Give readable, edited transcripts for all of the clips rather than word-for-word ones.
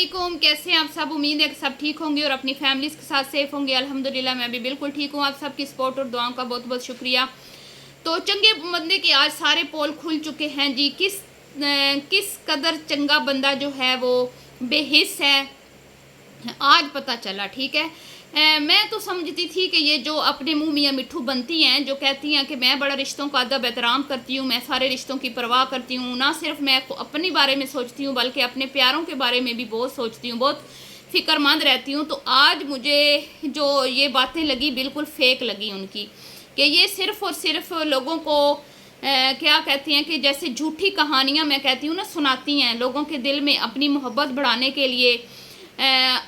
वालेकुम, कैसे हैं आप सब। उम्मीद है कि सब ठीक होंगे और अपनी फैमिलीज़ के साथ सेफ होंगे। अल्हम्दुलिल्लाह मैं भी बिल्कुल ठीक हूँ। आप सबकी सपोर्ट और दुआओं का बहुत बहुत शुक्रिया। तो चंगे बंदे के आज सारे पोल खुल चुके हैं जी। किस कदर चंगा बंदा जो है वो बेहिस है आज पता चला। ठीक है, मैं तो समझती थी कि ये जो अपने मुंह मियाँ मिट्ठू बनती हैं, जो कहती हैं कि मैं बड़ा रिश्तों का अदब एहतराम करती हूँ, मैं सारे रिश्तों की परवाह करती हूँ, ना सिर्फ मैं अपने बारे में सोचती हूँ बल्कि अपने प्यारों के बारे में भी बहुत सोचती हूँ, बहुत फ़िक्रमंद रहती हूँ। तो आज मुझे जो ये बातें लगी बिल्कुल फेक लगी उनकी, कि ये सिर्फ़ और सिर्फ लोगों को क्या कहती हैं कि जैसे झूठी कहानियाँ मैं कहती हूँ ना सुनाती हैं लोगों के दिल में अपनी मोहब्बत बढ़ाने के लिए,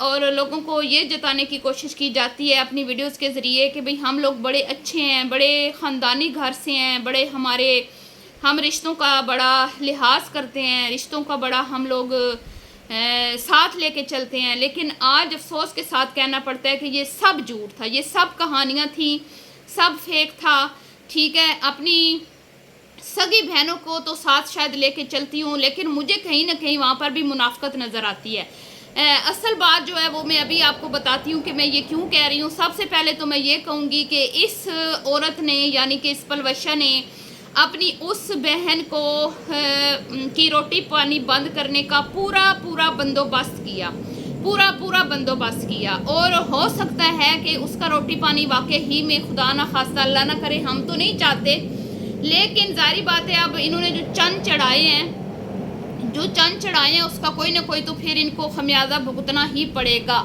और लोगों को ये जताने की कोशिश की जाती है अपनी वीडियोस के ज़रिए कि भाई हम लोग बड़े अच्छे हैं, बड़े ख़ानदानी घर से हैं, बड़े हम रिश्तों का बड़ा लिहाज करते हैं, रिश्तों का बड़ा हम लोग साथ लेके चलते हैं। लेकिन आज अफसोस के साथ कहना पड़ता है कि ये सब झूठ था, ये सब कहानियाँ थी, सब फेक था। ठीक है, अपनी सगी बहनों को तो साथ शायद लेके चलती हूँ, लेकिन मुझे कहीं ना कहीं वहाँ पर भी मुनाफिकत नज़र आती है। असल बात जो है वो मैं अभी आपको बताती हूँ कि मैं ये क्यों कह रही हूँ। सबसे पहले तो मैं ये कहूँगी कि इस औरत ने यानी कि इस पलवशा ने अपनी उस बहन को की रोटी पानी बंद करने का पूरा बंदोबस्त किया, पूरा बंदोबस्त किया। और हो सकता है कि उसका रोटी पानी वाकई ही में खुदा ना खास्ता अल्लाह ना करे, हम तो नहीं चाहते, लेकिन जारी बात है अब इन्होंने जो चंद चढ़ाए हैं उसका कोई ना कोई तो फिर इनको खमियाजा भुगतना ही पड़ेगा।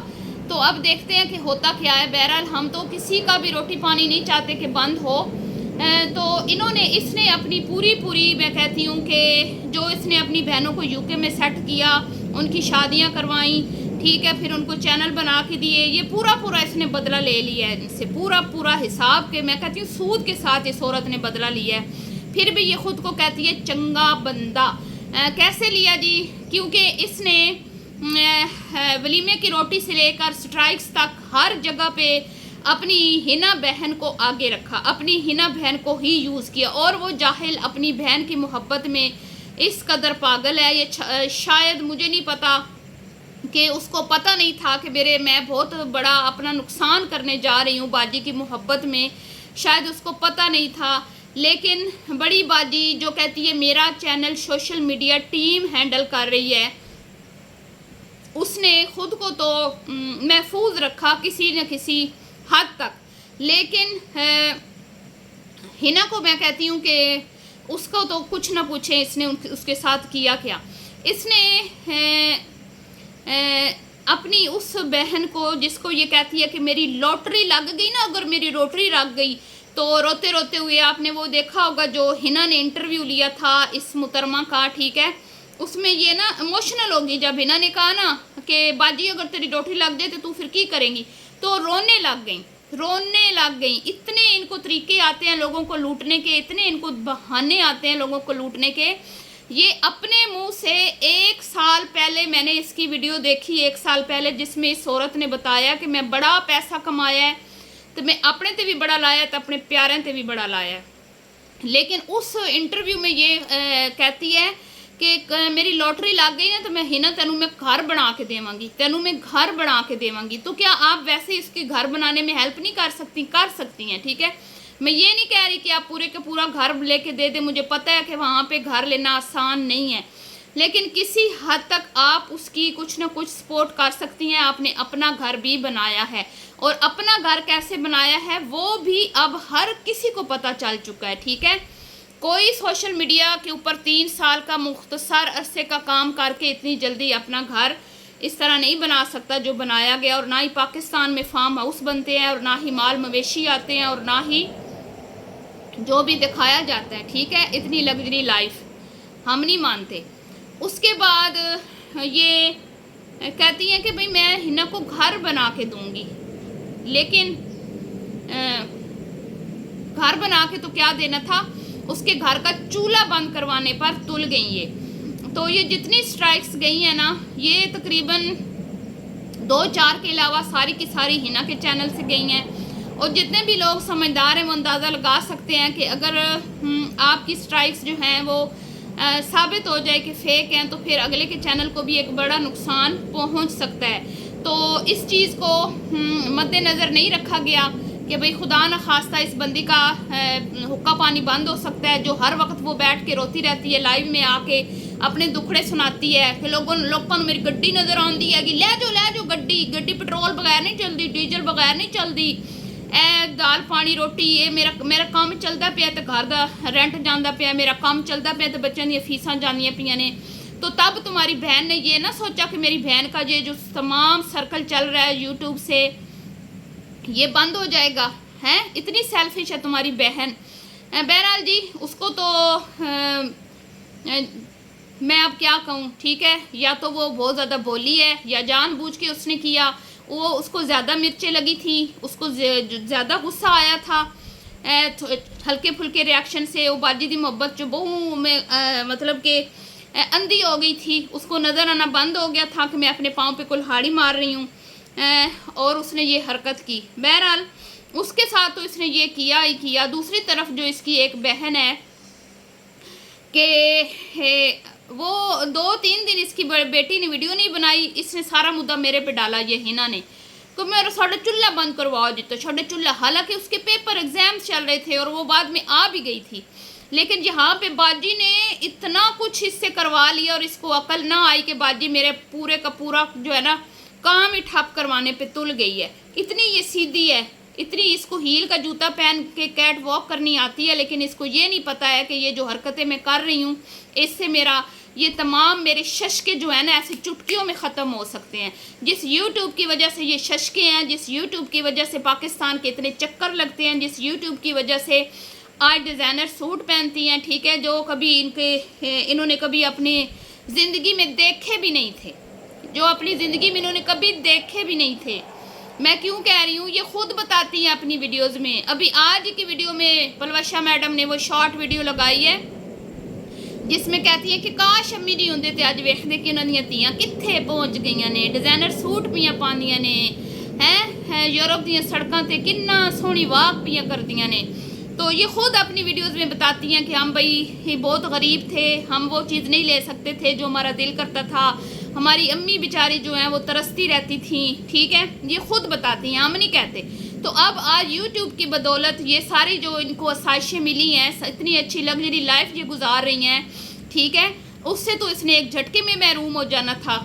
तो अब देखते हैं कि होता क्या है। बहरहाल हम तो किसी का भी रोटी पानी नहीं चाहते कि बंद हो। तो इसने अपनी पूरी मैं कहती हूँ कि जो इसने अपनी बहनों को यूके में सेट किया, उनकी शादियाँ करवाई, ठीक है, फिर उनको चैनल बना के दिए, ये पूरा इसने बदला ले लिया है इनसे, पूरा हिसाब के मैं कहती हूँ सूद के साथ इस औरत ने बदला लिया है। फिर भी ये ख़ुद को कहती है चंगा बंदा। कैसे लिया जी? क्योंकि इसने वलीमे की रोटी से लेकर स्ट्राइक्स तक हर जगह पे अपनी हिना बहन को आगे रखा, अपनी हिना बहन को ही यूज़ किया। और वो जाहिल अपनी बहन की मोहब्बत में इस कदर पागल है, ये शायद मुझे नहीं पता कि उसको पता नहीं था कि मैं बहुत बड़ा अपना नुकसान करने जा रही हूँ बाजी की मोहब्बत में, शायद उसको पता नहीं था। लेकिन बड़ी बाजी जो कहती है मेरा channel social media team handle कर रही है, उसने ख़ुद को तो महफूज रखा किसी न किसी हद तक। लेकिन हिना को मैं कहती हूँ कि उसको तो कुछ ना पूछे इसने उसके साथ किया क्या। इसने अपनी उस बहन को जिसको ये कहती है कि मेरी लॉटरी लग गई ना, अगर मेरी लॉटरी लग गई तो रोते रोते हुए आपने वो देखा होगा जो हिना ने इंटरव्यू लिया था इस मुहतरमा का, ठीक है, उसमें ये ना इमोशनल होगी जब हिना ने कहा ना कि बाजी अगर तेरी लॉटरी लग जाए तो तू फिर की करेंगी, तो रोने लग गई। इतने इनको तरीके आते हैं लोगों को लूटने के, इतने इनको बहाने आते हैं लोगों को लूटने के। ये अपने मुंह से 1 साल पहले मैंने इसकी वीडियो देखी, 1 साल पहले, जिसमें इस औरत ने बताया कि मैं बड़ा पैसा कमाया है तो मैं अपने ते भी बड़ा लाया तो अपने प्यारें ते भी बड़ा लाया है। लेकिन उस इंटरव्यू में ये कहती है कि मेरी लॉटरी लग गई ना तो मैं हिना तेनू मैं घर बना के देवांगी। तो क्या आप वैसे इसके घर बनाने में हेल्प नहीं कर सकती हैं? ठीक है, मैं ये नहीं कह रही कि आप पूरे का पूरा घर लेके दे दे, मुझे पता है कि वहाँ पे घर लेना आसान नहीं है, लेकिन किसी हद तक आप उसकी कुछ ना कुछ सपोर्ट कर सकती हैं। आपने अपना घर भी बनाया है, और अपना घर कैसे बनाया है वो भी अब हर किसी को पता चल चुका है। ठीक है, कोई सोशल मीडिया के ऊपर 3 साल का मुख्तसर अरसे का काम करके इतनी जल्दी अपना घर इस तरह नहीं बना सकता जो बनाया गया। और ना ही पाकिस्तान में फार्म हाउस बनते हैं, और ना ही माल मवेशी आते हैं, और ना ही जो भी दिखाया जाता है, ठीक है, इतनी लग्जरी लाइफ हम नहीं मानते। उसके बाद ये कहती हैं कि भाई मैं हिना को घर बना के दूंगी, लेकिन घर बना के तो क्या देना था, उसके घर का चूल्हा बंद करवाने पर तुल गई ये। तो ये जितनी स्ट्राइक्स गई हैं ना, ये तकरीबन 2-4 के अलावा सारी की सारी हिना के चैनल से गई हैं। और जितने भी लोग समझदार हैं वो अंदाज़ा लगा सकते हैं कि अगर आपकी स्ट्राइक्स जो हैं वो साबित हो जाए कि फ़ेक हैं, तो फिर अगले के चैनल को भी एक बड़ा नुकसान पहुंच सकता है। तो इस चीज़ को मद्देनज़र नहीं रखा गया कि भाई खुदा न खास्ता इस बंदी का हुक्का पानी बंद हो सकता है, जो हर वक्त वो बैठ के रोती रहती है, लाइव में आके अपने दुखड़े सुनाती है कि लोगों को मेरी गड्डी नज़र आती है कि ले जाओ गड्डी पेट्रोल बगैर नहीं चलती, डीजल बगैर नहीं चलती, दाल पानी रोटी ये मेरा काम चलता पिया, तो घर का रेंट जाता पिया, मेरा काम चलता पिया, तो बच्चों दी फीसां जानियां पिया ने। तो तब तुम्हारी बहन ने ये ना सोचा कि मेरी बहन का ये जो तमाम सर्कल चल रहा है यूट्यूब से ये बंद हो जाएगा, हैं? इतनी सेल्फिश है तुम्हारी बहन। बहरहाल जी उसको तो मैं अब क्या कहूँ, ठीक है, या तो वो बहुत ज़्यादा बोली है या जानबूझ के उसने किया, वो उसको ज़्यादा मिर्चें लगी थी, उसको ज़्यादा गुस्सा आया था हल्के फुल्के रिएक्शन से। वो बाजी दी मोहब्बत जो बहू में मतलब कि अंधी हो गई थी, उसको नज़र आना बंद हो गया था कि मैं अपने पाँव पे कुल्हाड़ी मार रही हूँ, और उसने ये हरकत की। बहरहाल उसके साथ तो इसने ये किया ही किया। दूसरी तरफ जो इसकी एक बहन है कि वो 2-3 दिन इसकी बेटी ने वीडियो नहीं बनाई, इसने सारा मुद्दा मेरे पे डाला ये हिना ने कि मेरा साढ़े चूल्हा बंद करवाओ जी, तो साढ़े चूल्हा। हालांकि उसके पेपर एग्जाम चल रहे थे और वो बाद में आ भी गई थी, लेकिन यहाँ पे बाजी ने इतना कुछ इससे करवा लिया और इसको अकल ना आई कि बाजी मेरे पूरे का पूरा जो है ना काम ही ठप करवाने पे तुल गई है। इतनी ये सीधी है, इतनी इसको हील का जूता पहन के कैट वॉक करनी आती है, लेकिन इसको ये नहीं पता है कि ये जो हरकतें मैं कर रही हूँ इससे मेरा ये तमाम मेरे शशके जो है ना ऐसे चुटकियों में ख़त्म हो सकते हैं। जिस यूट्यूब की वजह से ये शशके हैं, जिस यूट्यूब की वजह से पाकिस्तान के इतने चक्कर लगते हैं, जिस यूट्यूब की वजह से आज डिज़ाइनर सूट पहनती हैं, ठीक है, जो कभी इन्होंने कभी अपनी ज़िंदगी में देखे भी नहीं थे, जो अपनी ज़िंदगी में इन्होंने कभी देखे भी नहीं थे। मैं क्यों कह रही हूँ, ये खुद बताती हैं अपनी वीडियोस में। अभी आज की वीडियो में पलवशा मैडम ने वो शॉर्ट वीडियो लगाई है जिसमें कहती है कि काश अम्मी नहीं होंदे ते अज वेखदे कि उन्हां दियां धीआं कित्थे पहुंच गईयां ने, डिज़ाइनर सूट पियां पांदियां ने, हैं यूरोप दियां सड़कां ते किन्ना सोहनी वाक पियां करदियां ने। तो ये खुद अपनी वीडियोस में बताती हैं कि हम भाई बहुत गरीब थे, हम वो चीज़ नहीं ले सकते थे जो हमारा दिल करता था, हमारी अम्मी बेचारी जो हैं वो तरसती रहती थी, ठीक है, ये खुद बताती हैं, हम नहीं कहते। तो अब आज यूट्यूब की बदौलत ये सारी जो इनको आसाइशें मिली हैं, इतनी अच्छी लग्जरी लाइफ ये गुजार रही हैं, ठीक है, उससे तो इसने एक झटके में महरूम हो जाना था।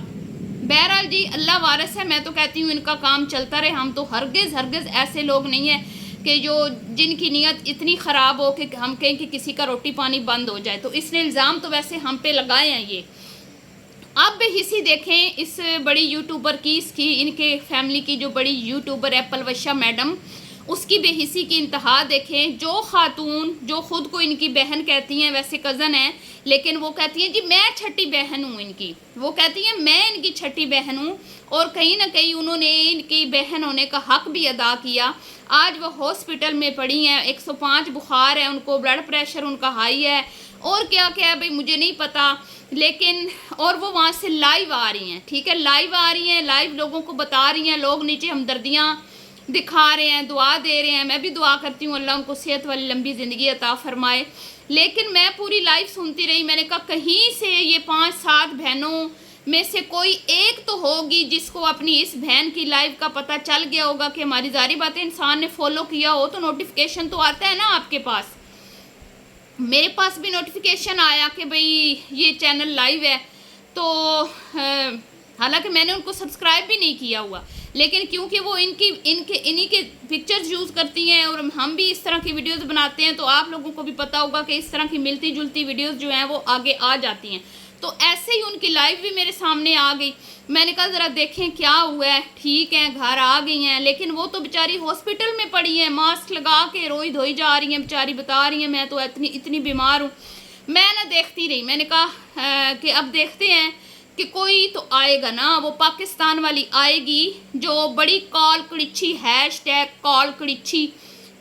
बहरहाल जी अल्लाह वारिस है, मैं तो कहती हूँ इनका काम चलता रहे। हम तो हरगिज़ ऐसे लोग नहीं हैं कि जो जिनकी नीयत इतनी ख़राब हो कि हम कहें कि किसी का रोटी पानी बंद हो जाए। तो इसने इल्ज़ाम तो वैसे हम पे लगाए हैं ये। आप बेहिसी देखें इस बड़ी यूट्यूबर की, इसकी इनके फैमिली की जो बड़ी यूट्यूबर है पलवशा मैडम, उसकी बेहिसी की इंतहा देखें। जो खातून जो ख़ुद को इनकी बहन कहती हैं, वैसे कज़न है, लेकिन वो कहती हैं जी मैं छठी बहन हूँ इनकी, वो कहती हैं मैं इनकी छठी बहन हूँ, और कहीं ना कहीं उन्होंने इनकी बहन होने का हक भी अदा किया। आज वो हॉस्पिटल में पड़ी हैं, 105 बुखार है उनको, ब्लड प्रेशर उनका हाई है, और क्या क्या है भाई मुझे नहीं पता, लेकिन और वो वहाँ से लाइव आ रही हैं, ठीक है, लाइव आ रही हैं, लाइव लोगों को बता रही हैं, लोग नीचे हमदर्दियाँ दिखा रहे हैं, दुआ दे रहे हैं। मैं भी दुआ करती हूँ अल्लाह उनको सेहत वाली लंबी ज़िंदगी अता फरमाए। लेकिन मैं पूरी लाइव सुनती रही, मैंने कहा कहीं से ये 5-7 बहनों में से कोई एक तो होगी जिसको अपनी इस बहन की लाइव का पता चल गया होगा कि हमारी जारी बातें इंसान ने फॉलो किया हो तो नोटिफिकेशन तो आता है ना आपके पास। मेरे पास भी नोटिफिकेशन आया कि भाई ये चैनल लाइव है, तो हालांकि मैंने उनको सब्सक्राइब भी नहीं किया हुआ, लेकिन क्योंकि वो इन्हीं के पिक्चर्स यूज़ करती हैं और हम भी इस तरह की वीडियोस बनाते हैं, तो आप लोगों को भी पता होगा कि इस तरह की मिलती जुलती वीडियोस जो हैं वो आगे आ जाती हैं। तो ऐसे ही उनकी लाइव भी मेरे सामने आ गई। मैंने कहा ज़रा देखें क्या हुआ है, ठीक है घर आ गई हैं, लेकिन वो तो बेचारी हॉस्पिटल में पड़ी हैं, मास्क लगा के रोई धोई जा रही हैं, बेचारी बता रही हैं मैं तो इतनी बीमार हूँ। मैं ना देखती रही, मैंने कहा कि अब देखते हैं कि कोई तो आएगा ना, वो पाकिस्तान वाली आएगी जो बड़ी कॉल कड़िच्छी हैशटैग कॉल कड़िच्छी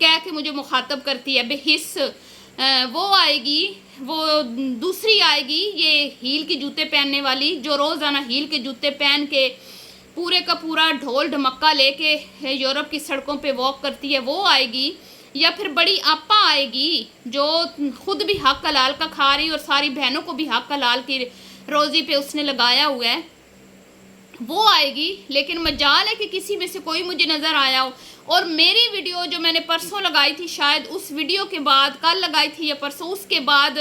कह के मुझे मुखातब करती है बेहिस, वो आएगी, वो दूसरी आएगी ये हील के जूते पहनने वाली जो रोज़ाना हील के जूते पहन के पूरे का पूरा ढोल ढमक्का लेके यूरोप की सड़कों पे वॉक करती है, वो आएगी। یا پھر بڑی آپا آئے گی جو خود بھی حق حلال کا کھا رہی اور ساری بہنوں کو بھی حق حلال کی روزی پہ اس نے لگایا ہوا ہے، وہ آئے گی. لیکن مجال ہے کہ کسی میں سے کوئی مجھے نظر آیا ہو. اور میری ویڈیو جو میں نے پرسوں لگائی تھی، شاید اس ویڈیو کے بعد، کل لگائی تھی یا پرسوں، اس کے بعد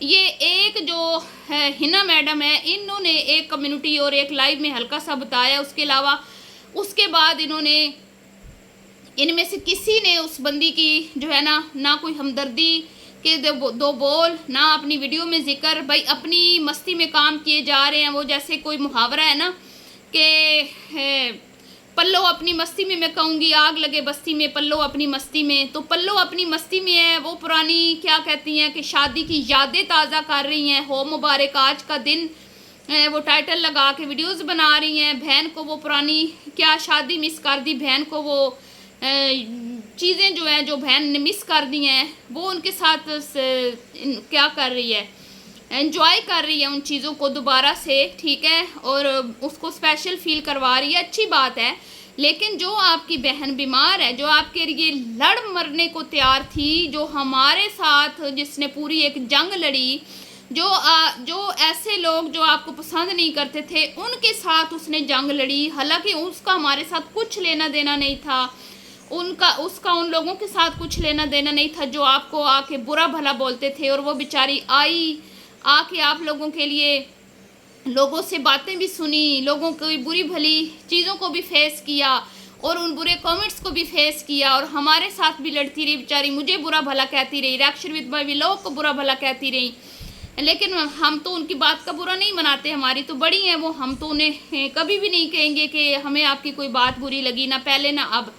یہ ایک جو ہے ہنا میڈم ہے، انہوں نے ایک کمیونٹی اور ایک لائیو میں ہلکا سا بتایا. اس کے علاوہ اس کے بعد انہوں نے، ان میں سے کسی نے اس بندی کی جو ہے نہ کوئی ہمدردی کے دو بول، نہ اپنی ویڈیو میں ذکر. بھائی اپنی مستی میں کام کیے جا رہے ہیں. وہ جیسے کوئی محاورہ ہے نا کہ پلو اپنی مستی میں کہوں گی آگ لگے بستی میں، پلو اپنی مستی میں. تو پلو اپنی مستی میں ہے، وہ پرانی کیا کہتی ہیں کہ شادی کی یادیں تازہ کر رہی ہیں. ہو مبارک آج کا دن، وہ ٹائٹل لگا کے ویڈیوز بنا رہی ہیں. بہن کو وہ پرانی کیا شادی مس کر دی، بہن کو وہ چیزیں جو ہیں جو بہن نے مس کر دی ہیں وہ ان کے ساتھ کیا کر رہی ہے، انجوائے کر رہی ہے ان چیزوں کو دوبارہ سے، ٹھیک ہے، اور اس کو اسپیشل فیل کروا رہی ہے. اچھی بات ہے. لیکن جو آپ کی بہن بیمار ہے، جو آپ کے لیے لڑ مرنے کو تیار تھی، جو ہمارے ساتھ جس نے پوری ایک جنگ لڑی، جو ایسے لوگ جو آپ کو پسند نہیں کرتے تھے ان کے ساتھ اس نے جنگ لڑی، حالانکہ اس کا ہمارے ساتھ کچھ لینا دینا نہیں تھا، اس کا ان لوگوں کے ساتھ کچھ لینا دینا نہیں تھا جو آپ کو آ کے برا بھلا بولتے تھے. اور وہ بیچاری آئی آ کے آپ لوگوں کے لیے، لوگوں سے باتیں بھی سنی، لوگوں کی بری بھلی چیزوں کو بھی فیس کیا اور ان برے کامنٹس کو بھی فیس کیا، اور ہمارے ساتھ بھی لڑتی رہی بیچاری، مجھے برا بھلا کہتی رہی، ریاکشن وتھ بائی لوگ کو برا بھلا کہتی رہی. لیکن ہم تو ان کی بات کا برا نہیں مناتے، ہماری تو بڑی ہیں وہ، ہم تو انہیں کبھی بھی نہیں کہیں گے کہ ہمیں آپ کی کوئی بات بری لگی، نہ پہلے نہ اب.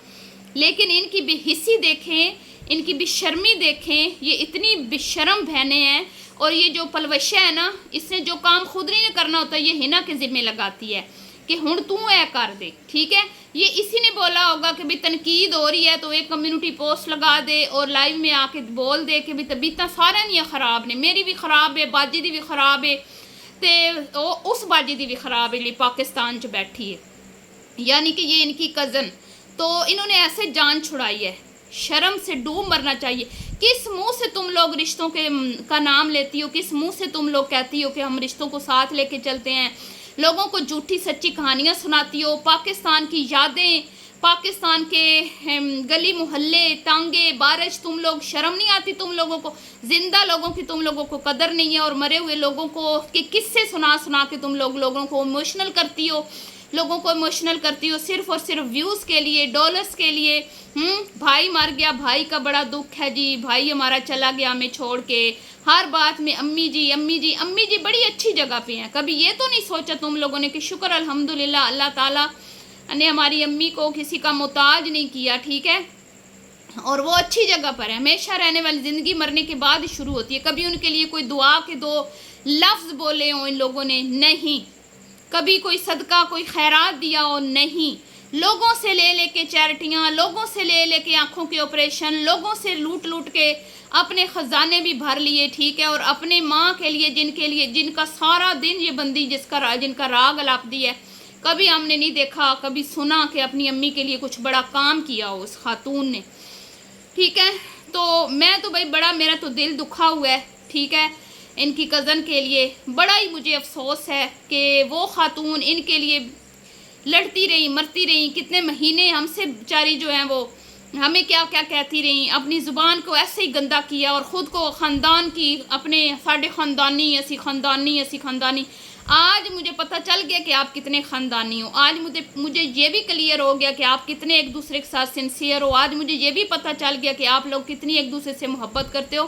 لیکن ان کی بے حسی دیکھیں، ان کی بے شرمی دیکھیں. یہ اتنی بے شرم بہنیں ہیں. اور یہ جو پلوشہ ہے نا، اس نے جو کام خود نہیں کرنا ہوتا یہ ہنا کے ذمہ لگاتی ہے کہ ہن تو اے کر دے، ٹھیک ہے. یہ اسی نے بولا ہوگا کہ بھی تنقید ہو رہی ہے تو ایک کمیونٹی پوسٹ لگا دے اور لائیو میں آ کے بول دے کہ بھی طبیعتاں سارے نہیں خراب نے، میری بھی خراب ہے، باجی دی بھی خراب ہے، تے اس باجی دی بھی خراب ہے لی پاکستان چ بیٹھی ہے، یعنی کہ یہ ان کی کزن. تو انہوں نے ایسے جان چھڑائی ہے. شرم سے ڈوب مرنا چاہیے. کس منہ سے تم لوگ رشتوں کا نام لیتی ہو، کس منہ سے تم لوگ کہتی ہو کہ ہم رشتوں کو ساتھ لے کے چلتے ہیں، لوگوں کو جھوٹی سچی کہانیاں سناتی ہو، پاکستان کی یادیں، پاکستان کے گلی محلے ٹانگے بارش. تم لوگ شرم نہیں آتی تم لوگوں کو؟ زندہ لوگوں کی تم لوگوں کو قدر نہیں ہے اور مرے ہوئے لوگوں کو کہ قصے سنا کے تم لوگوں کو ایموشنل کرتی ہو، لوگوں کو ایموشنل کرتی ہو صرف اور صرف ویوز کے لیے، ڈالرز کے لیے. بھائی مر گیا، بھائی کا بڑا دکھ ہے جی، بھائی ہمارا چلا گیا ہمیں چھوڑ کے. ہر بات میں امی جی امی جی امی جی بڑی اچھی جگہ پہ ہیں. کبھی یہ تو نہیں سوچا تم لوگوں نے کہ شکر الحمدللہ اللہ تعالیٰ نے ہماری امی کو کسی کا محتاج نہیں کیا، ٹھیک ہے، اور وہ اچھی جگہ پر ہے. ہمیشہ رہنے والی زندگی مرنے کے بعد ہی شروع ہوتی ہے. کبھی ان کے لیے کوئی دعا کے دو لفظ بولے ہوں ان لوگوں نے؟ نہیں. کبھی کوئی صدقہ کوئی خیرات دیا ہو؟ نہیں. لوگوں سے لے کے چیریٹیاں، لوگوں سے لے کے آنکھوں کے آپریشن، لوگوں سے لوٹ کے اپنے خزانے بھی بھر لیے، ٹھیک ہے، اور اپنے ماں کے لیے جن کا سارا دن یہ بندی جن کا راگ الاپتی ہے، کبھی ہم نے نہیں دیکھا کبھی سنا کہ اپنی امی کے لیے کچھ بڑا کام کیا ہو اس خاتون نے، ٹھیک ہے. تو میں تو بھائی بڑا میرا تو دل دکھا ہوا ہے، ٹھیک ہے، ان کی کزن کے لیے. بڑا ہی مجھے افسوس ہے کہ وہ خاتون ان کے لیے لڑتی رہی مرتی رہی، کتنے مہینے ہم سے بیچاری جو ہیں وہ ہمیں کیا کیا کہتی رہی، اپنی زبان کو ایسے ہی گندا کیا اور خود کو خاندان کی اپنے ساڑھے خاندانی اسی خاندانی. آج مجھے پتہ چل گیا کہ آپ کتنے خاندانی ہو. آج مجھے یہ بھی کلیئر ہو گیا کہ آپ کتنے ایک دوسرے کے ساتھ سنسیئر ہو. آج مجھے یہ بھی پتہ چل گیا کہ آپ لوگ کتنی ایک دوسرے سے محبت کرتے ہو.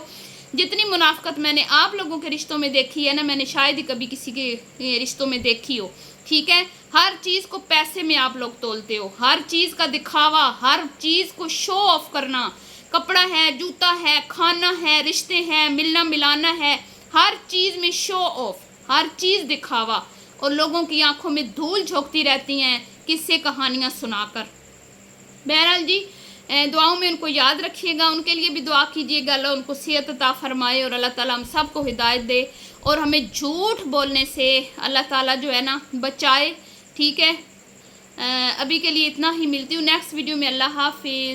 جتنی منافقت میں نے آپ لوگوں کے رشتوں میں دیکھی ہے نا، میں نے شاید ہی کبھی کسی کے رشتوں میں دیکھی ہو، ٹھیک ہے. ہر چیز کو پیسے میں آپ لوگ تولتے ہو، ہر چیز کا دکھاوا، ہر چیز کو شو آف کرنا. کپڑا ہے، جوتا ہے، کھانا ہے، رشتے ہیں، ملنا ملانا ہے، ہر چیز میں شو آف، ہر چیز دکھاوا، اور لوگوں کی آنکھوں میں دھول جھونکتی رہتی ہیں قصے کہانیاں سنا کر. بہرحال جی، دعاؤں میں ان کو یاد رکھیے گا، ان کے لیے بھی دعا کیجیے گا، اللہ ان کو صحت عطا فرمائے اور اللہ تعالیٰ ہم سب کو ہدایت دے اور ہمیں جھوٹ بولنے سے اللہ تعالیٰ جو ہے نا بچائے، ٹھیک ہے. ابھی کے لیے اتنا ہی، ملتی ہوں نیکسٹ ویڈیو میں. اللہ حافظ.